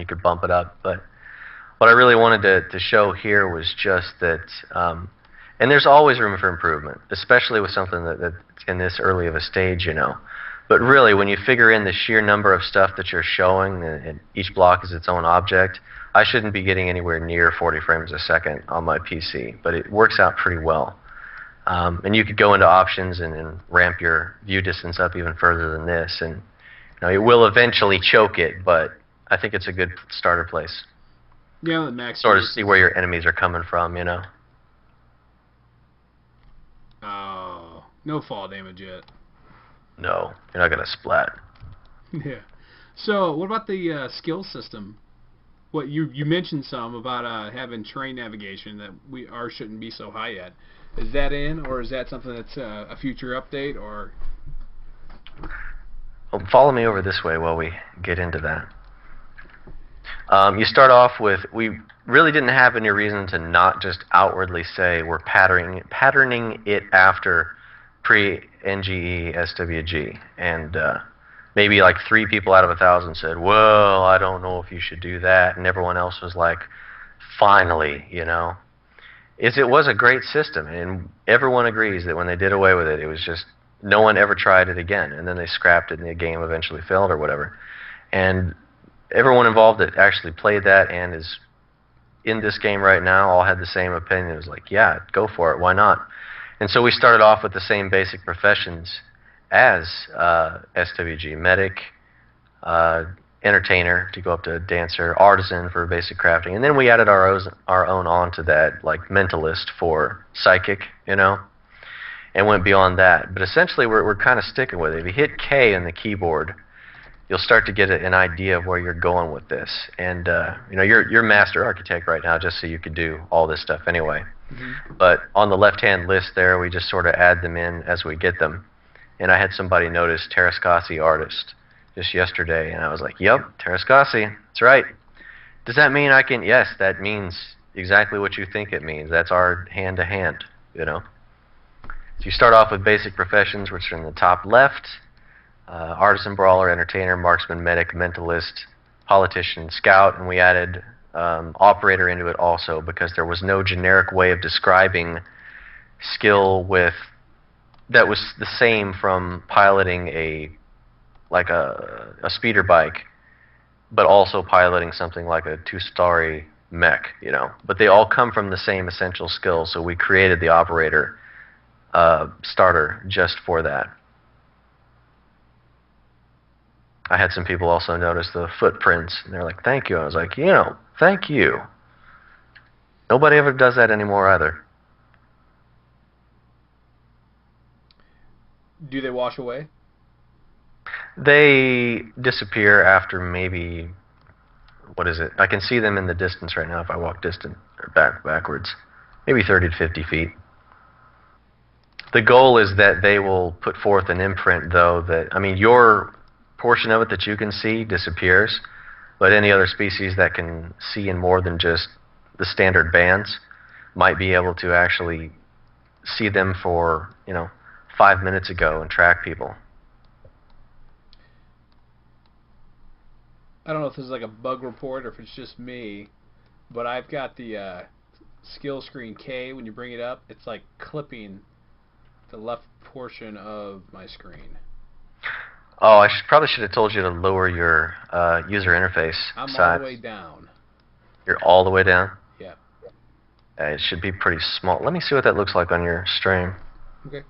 you could bump it up. But what I really wanted to show here was just that, and there's always room for improvement, especially with something that's in this early of a stage, you know. But really, when you figure in the sheer number of stuff that you're showing, and each block is its own object, I shouldn't be getting anywhere near 40 frames a second on my PC, but it works out pretty well. And you could go into options and ramp your view distance up even further than this, and you know, it will eventually choke it, but I think it's a good starter place. Yeah, the max. Sort of see where your enemies are coming from, you know. Oh, no fall damage yet. No, you're not gonna splat. Yeah. So, what about the skill system? What you mentioned some about having train navigation that ours shouldn't be so high yet. Is that in, or is that something that's a future update, or? Well, follow me over this way while we get into that. You start off with, we really didn't have any reason to not just outwardly say we're patterning it after pre-NGE SWG, and maybe like 3 people out of 1,000 said, well, I don't know if you should do that, and everyone else was like, finally, you know. It was a great system, and everyone agrees that when they did away with it, it was just, no one ever tried it again, and then they scrapped it and the game eventually failed or whatever. And everyone involved that actually played that and is in this game right now all had the same opinion. It was like, yeah, go for it, why not? And so we started off with the same basic professions as SWG: medic, entertainer to go up to dancer, artisan for basic crafting, and then we added our own onto that, like mentalist for psychic, you know, and went beyond that. But essentially, we're kind of sticking with it. If you hit K on the keyboard, you'll start to get an idea of where you're going with this. And you know, you're master architect right now, just so you could do all this stuff anyway. Mm-hmm. But on the left-hand list there, we just sort of add them in as we get them. And I had somebody notice Tarascasi artist just yesterday, and I was like, yep, Tarascasi, that's right. Does that mean I can? Yes, that means exactly what you think it means. That's our hand-to-hand, you know. So you start off with basic professions, which are in the top left. Artisan, brawler, entertainer, marksman, medic, mentalist, politician, scout, and we added operator into it also because there was no generic way of describing skill with that was the same from piloting a speeder bike, but also piloting something like a 2-story mech, you know. But they all come from the same essential skills, so we created the operator starter just for that. I had some people also notice the footprints, and they're like, thank you. I was like, you know, thank you. Nobody ever does that anymore either. Do they wash away? They disappear after maybe, what is it? I can see them in the distance right now if I walk distant or backwards. Maybe 30 to 50 feet. The goal is that they will put forth an imprint, though, that, I mean, your portion of it that you can see disappears, but any other species that can see in more than just the standard bands might be able to actually see them for, you know, 5 minutes ago and track people. I don't know if this is like a bug report or if it's just me, but I've got the skill screen K. When you bring it up, it's like clipping the left portion of my screen. Oh, probably should have told you to lower your user interface I'm size. all the way down. You're all the way down? Yeah. It should be pretty small. Let me see what that looks like on your stream. Okay.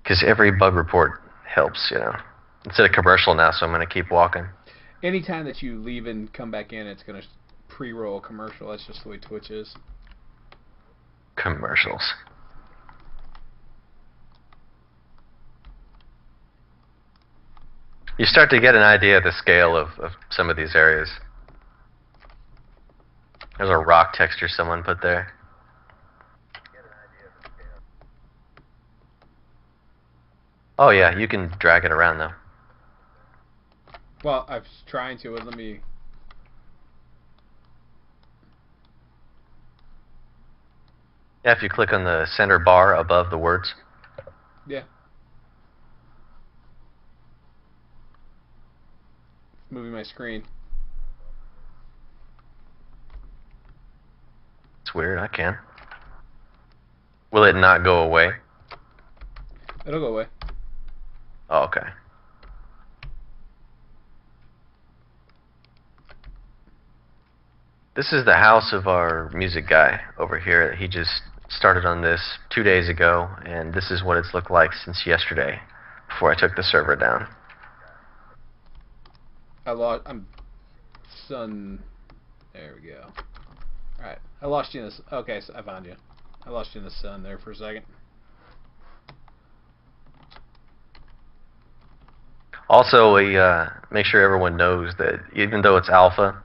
Because every bug report helps, you know. It's a commercial now, so I'm going to keep walking. Anytime that you leave and come back in, it's going to pre-roll a commercial. That's just the way Twitch is. Commercials. You start to get an idea of the scale of some of these areas. There's a rock texture someone put there. Oh yeah, you can drag it around though. Well, I was trying to. Let me... Yeah, if you click on the center bar above the words. Yeah. moving my screen. It's weird. I can. Will it not go away? It'll go away. Oh, okay. This is the house of our music guy over here. He just started on this 2 days ago, and this is what it's looked like since yesterday, before I took the server down. I'm sun. There we go. All right, I lost you in this. Okay, so I found you. I lost you in the sun there for a second. Also, we make sure everyone knows that even though it's alpha,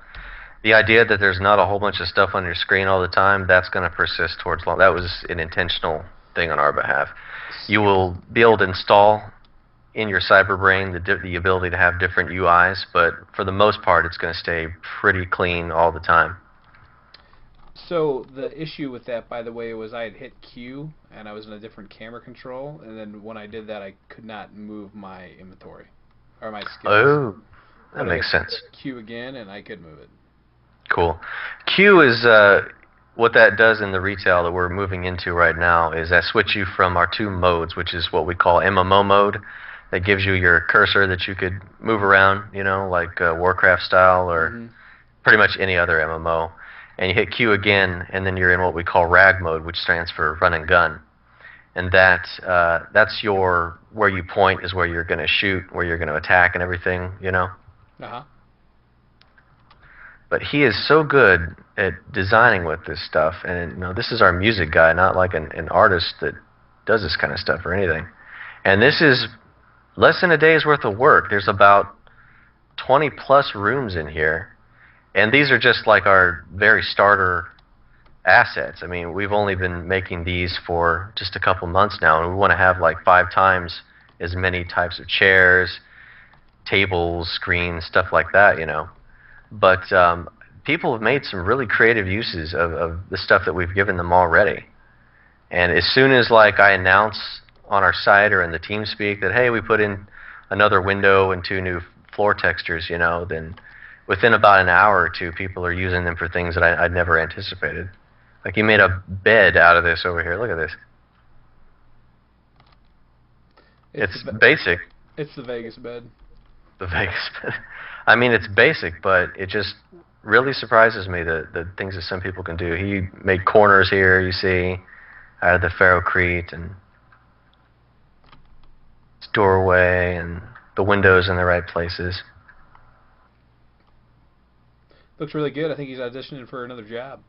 the idea that there's not a whole bunch of stuff on your screen all the time, that's going to persist towards long. That was an intentional thing on our behalf. You will be able to install in your cyberbrain the ability to have different UIs, but for the most part, it's going to stay pretty clean all the time. So the issue with that, by the way, was I had hit Q and I was in a different camera control, and then when I did that, I could not move my inventory or my skills. Oh, that but makes sense. Q again, and I could move it. Cool. Q is what that does in the retail that we're moving into right now is that switch you from our two modes, which is what we call MMO mode. That gives you your cursor that you could move around, you know, like Warcraft style or pretty much any other MMO. And you hit Q again, and then you're in what we call RAG mode, which stands for run and gun. And that's where you point is where you're going to shoot, where you're going to attack and everything, you know. Uh-huh. But he is so good at designing with this stuff, and you know, this is our music guy, not like an artist that does this kind of stuff or anything. And this is less than a day's worth of work. There's about 20 plus rooms in here, and these are just like our very starter assets. I mean, we've only been making these for just a couple months now, and we want to have like 5 times as many types of chairs, tables, screens, stuff like that, you know. But people have made some really creative uses of the stuff that we've given them already. And as soon as like I announce on our site or in the TeamSpeak that, hey, we put in another window and 2 new floor textures, you know, then within about an hour or 2, people are using them for things that I'd never anticipated. Like you made a bed out of this over here. Look at this. It's basic. It's the Vegas bed. The Vegas bed. I mean, it's basic, but it just really surprises me the things that some people can do. He made corners here, you see, out of the ferrocrete, and its doorway, and the windows in the right places. Looks really good. I think he's auditioning for another job.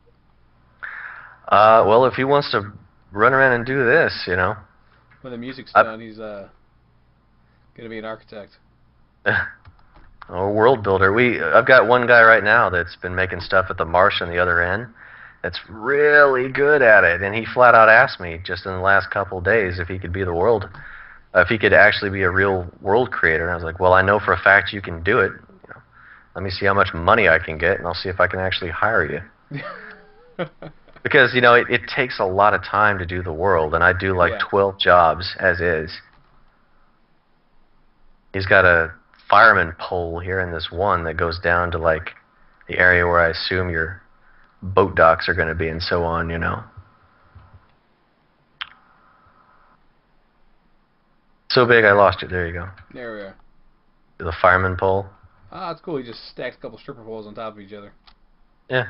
Well, if he wants to run around and do this, you know. When the music's done, he's going to be an architect. Or world builder. I've got one guy right now that's been making stuff at the marsh on the other end that's really good at it, and he flat out asked me just in the last couple of days if he could be the world, if he could actually be a real world creator. And I was like, well, I know for a fact you can do it. You know, let me see how much money I can get, and I'll see if I can actually hire you. Because, you know, it takes a lot of time to do the world, and I do like 12 jobs as is. He's got a fireman pole here in this one that goes down to like the area where I assume your boat docks are going to be and so on, you know. So big I lost it. There you go. There we are. The fireman pole. Ah, that's cool. He just stacked a couple stripper poles on top of each other. Yeah.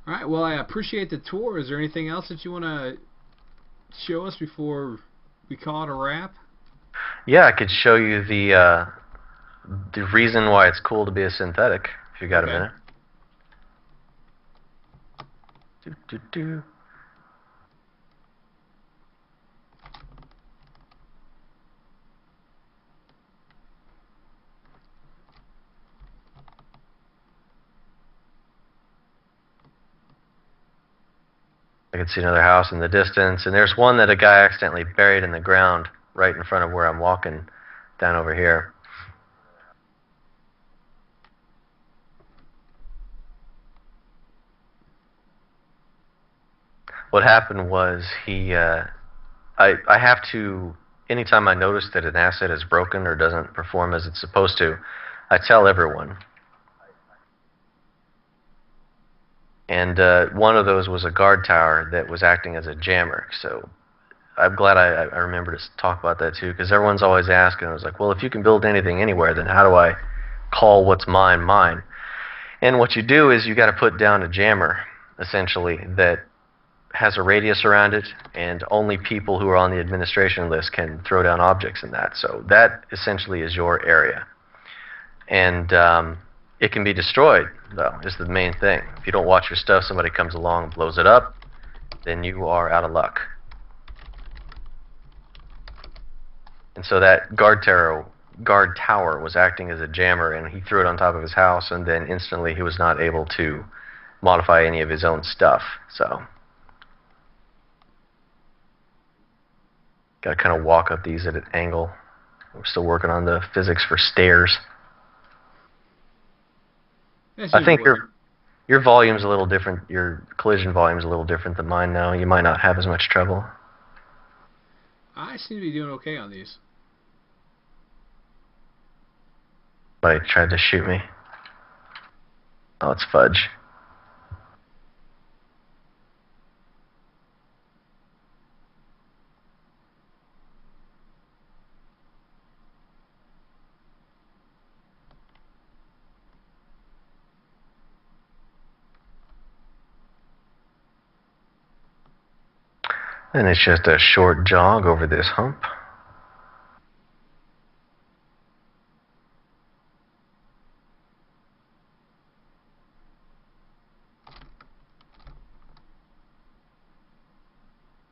All right. Well, I appreciate the tour. Is there anything else that you want to show us before we call it a wrap? Yeah, I could show you the reason why it's cool to be a synthetic, if you got a minute. I can see another house in the distance, and there's one that a guy accidentally buried in the ground right in front of where I'm walking down over here. What happened was he I have to, anytime I notice that an asset is broken or doesn't perform as it's supposed to, I tell everyone. And one of those was a guard tower that was acting as a jammer. So I'm glad I remember to talk about that too, because everyone's always asking. I was like, well, if you can build anything anywhere, then how do I call what's mine mine? And what you do is you got to put down a jammer, essentially, that has a radius around it, and only people who are on the administration list can throw down objects in that. So that essentially is your area. And it can be destroyed, though, is the main thing. If you don't watch your stuff, somebody comes along and blows it up, then you are out of luck. And so that guard tower was acting as a jammer, and he threw it on top of his house, and then instantly he was not able to modify any of his own stuff. So got to kind of walk up these at an angle. We're still working on the physics for stairs. I think your volume's a little different. Your collision volume's a little different than mine now. You might not have as much trouble. I seem to be doing okay on these. Somebody tried to shoot me. Oh, it's fudge. And it's just a short jog over this hump.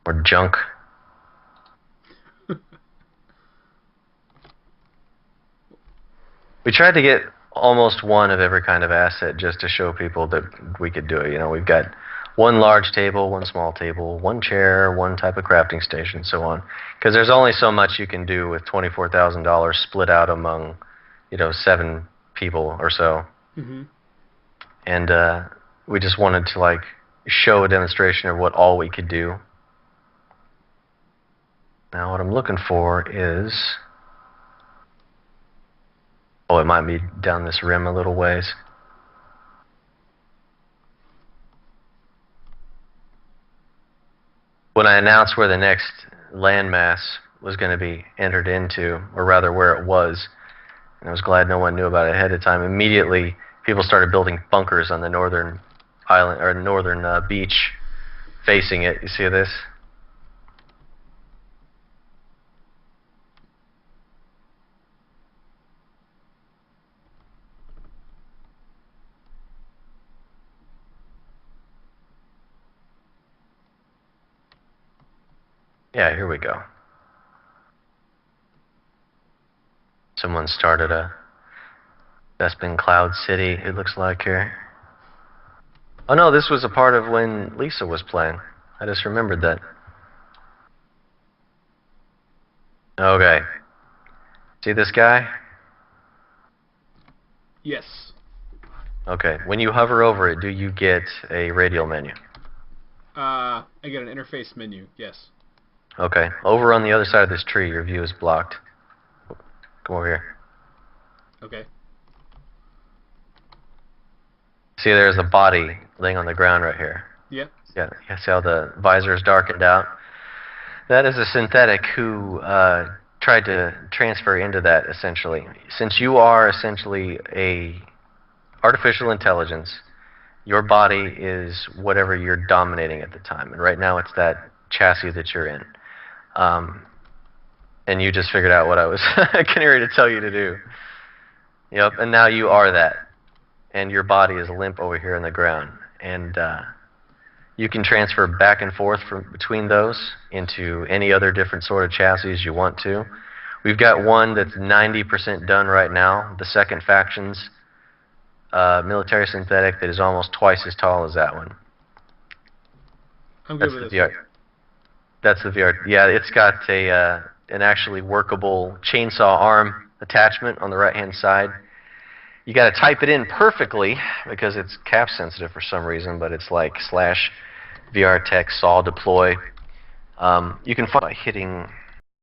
Or junk. We tried to get almost one of every kind of asset just to show people that we could do it. You know, we've got one large table, one small table, one chair, one type of crafting station, so on. Because there's only so much you can do with $24,000 split out among, 7 people or so. Mm-hmm. And we just wanted to like show a demonstration of what all we could do. Now what I'm looking for is, oh, it might be down this rim a little ways. When I announced where the next landmass was going to be entered into, or rather where it was, and I was glad no one knew about it ahead of time, immediately people started building bunkers on the northern island, or northern beach facing it. You see this? Yeah, here we go. Someone started a Bespin Cloud City, it looks like here. Oh no, this was a part of when Lisa was playing. I just remembered that. Okay. See this guy? Yes. Okay. When you hover over it, do you get a radial menu? I get an interface menu, yes. Okay. Over on the other side of this tree, your view is blocked. Come over here. Okay. See, there's a body laying on the ground right here. Yep. Yeah. You see how the visor is darkened out? That is a synthetic who tried to transfer into that, essentially. Since you are essentially a artificial intelligence, your body is whatever you're dominating at the time. And right now it's that chassis that you're in. And you just figured out what I was getting ready to tell you to do. Yep, and now you are that. And your body is limp over here on the ground. And you can transfer back and forth between those into any other different sort of chassis you want to. We've got one that's 90% done right now. The second faction's military synthetic that is almost twice as tall as that one. I'm good with this. That's the VR. Yeah, it's got an actually workable chainsaw arm attachment on the right-hand side. You got to type it in perfectly because it's cap sensitive for some reason, but it's like /VRTech saw deploy. You can find by hitting